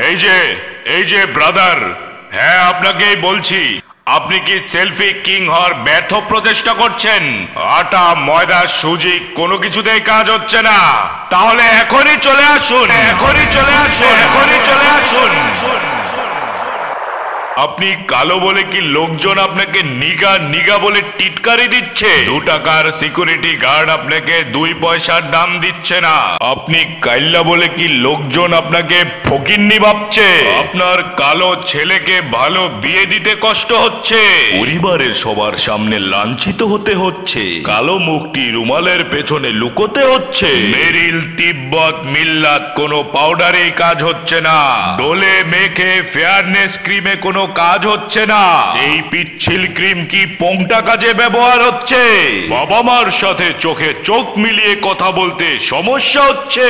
এই যে ব্রাদার, হ্যাঁ আপনাকেই বলছি। আপনি কি সেলফি কিং হওয়ার ব্যর্থ প্রচেষ্টা করছেন? আটা, ময়দা, সুজি কোনো কিছুতেই কাজ হচ্ছে না। তাহলে এখনই চলে আসুন। আপনি কালো বলে কি লোকজন আপনাকে নিগা নিগা বলে টিটকারি দিচ্ছে? 2 টাকার সিকিউরিটি গার্ড আপনাকে 2 পয়সার দাম দিচ্ছে না। আপনি কাইল্লা বলে কি লোকজন আপনাকে ফকিন্নি ভাবছে? আপনার কালো ছেলেকে ভালো বিয়ে দিতে কষ্ট হচ্ছে, পরিবারের সবার সামনে লাঞ্ছিত হতে হচ্ছে, কালো মুখটি রুমালের পেছনে লুকোতে হচ্ছে। মেরিল, তিব্বত, মিল্লাত কোনো পাউডারেই কাজ হচ্ছে না। ডোলে মেখে ফেয়ারনেস ক্রিমে কোনো কাজ হচ্ছে না। এই পিচ্ছিল ক্রিম কি পোংটা কাজে ব্যবহার হচ্ছে? বাবা মার সাথে চোখে চোখ মিলিয়ে কথা বলতে সমস্যা হচ্ছে।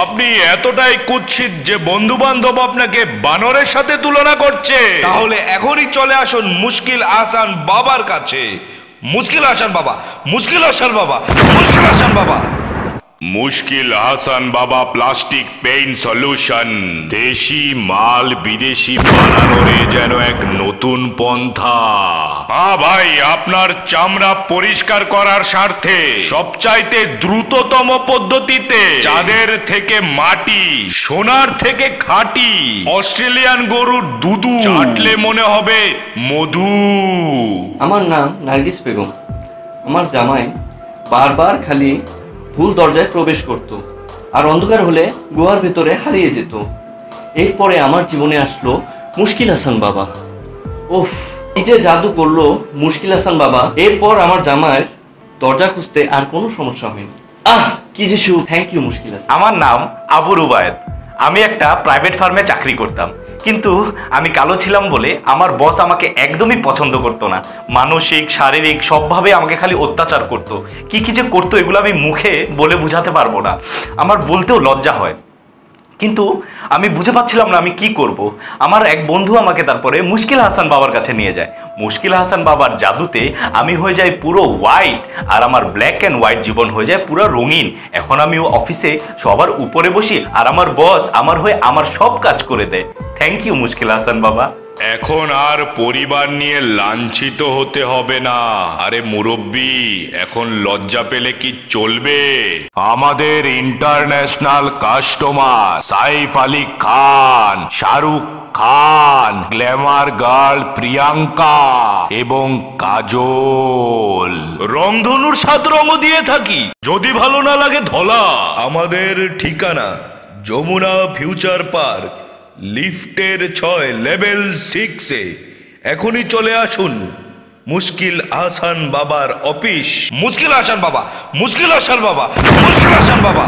আপনি এতটাই কুৎসিত যে বন্ধু বান্ধব আপনাকে বানরের সাথে তুলনা করছে। তাহলে এখনই চলে আসুন মুশকিল আহসান বাবার কাছে। মুশকিল আহসান বাবা, মুশকিল আহসান বাবা, মুশকিল আহসান বাবা। মুশকিল আহসান বাবা প্লাস্টিক পেইন্ট সলিউশন। দেশি মাল বিদেশি বানানোর যেন এক নতুন পন্থা। হ্যাঁ ভাই, আপনার চামড়া পরিষ্কার করার স্বার্থে সবচাইতে দ্রুততম পদ্ধতিতে চাঁদের থেকে মাটি, সোনার থেকে খাঁটি অস্ট্রেলিয়ান গরুর দুধ চাটলে মনে হবে মধু। আমার নাম নার্গিস বেগম। আমার জামাই বারবার খালি ভুল দরজায় প্রবেশ করত আর অন্ধকার হলে গুহার ভেতরে হারিয়ে যেত। এরপরে আমার জীবনে আসলো মুশকিল আহসান বাবা। ওফ, কি যে জাদু করলো মুশকিল আহসান বাবা। এরপর আমার জামাইয়ের দরজা খুঁজতে আর কোনো সমস্যা হয়নি। কি যে সুখ। থ্যাংক ইউ মুশকিল আহসান। আমার নাম আবু রুবায়েত। আমি একটা প্রাইভেট ফার্মে চাকরি করতাম, কিন্তু আমি কালো ছিলাম বলে আমার বস আমাকে একদমই পছন্দ করতো না। মানসিক, শারীরিক সবভাবে আমাকে খালি অত্যাচার করতো। কি কি যে করতো এগুলো আমি মুখে বলে বোঝাতে পারবো না, আমার বলতেও লজ্জা হয়। কিন্তু আমি বুঝে পাচ্ছিলাম না আমি কি করব। আমার এক বন্ধু আমাকে তারপরে মুশকিল আহসান বাবার কাছে নিয়ে যায়। মুশকিল আহসান বাবার জাদুতে আমি হয়ে যাই পুরো হোয়াইট, আর আমার ব্ল্যাক অ্যান্ড হোয়াইট জীবন হয়ে যায় পুরো রঙিন। এখন আমি অফিসে সবার উপরে বসি আর আমার বস আমার হয়ে আমার সব কাজ করে দেয়। থ্যাংক ইউ মুশকিল আহসান বাবা। এখন আর পরিবার নিয়ে লাঞ্ছিত হতে হবে না। আরে মুরব্বি, এখন লজ্জা পেলে কি চলবে? আমাদের international customer Saif Ali Khan, Shahrukh Khan, Glamour girl Priyanka এবং কাজল। রংধনুর 7 রঙও দিয়ে থাকি, যদি ভালো না লাগে ধলা। আমাদের ঠিকানা যমুনা ফিউচার পার্ক, লিফটের 6, লেভেল 6-এ। এখনই চলে আসুন মুশকিল আহসান বাবার অফিস। মুশকিল আহসান বাবা, মুশকিল আহসান বাবা, মুশকিল আহসান বাবা।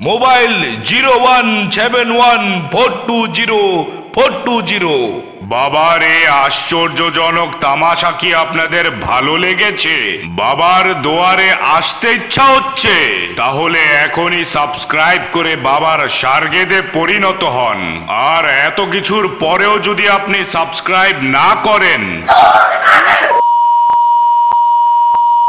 মোবাইল 0171420420। বাবার এই আশ্চর্যজনক তামাশা কি আপনাদের ভালো লেগেছে? বাবার দুয়ারে আসতে ইচ্ছা হচ্ছে? তাহলে এখনই সাবস্ক্রাইব করে বাবার শার্গেদে পরিণত হন। আর এত কিছুর পরেও যদি আপনি সাবস্ক্রাইব না করেন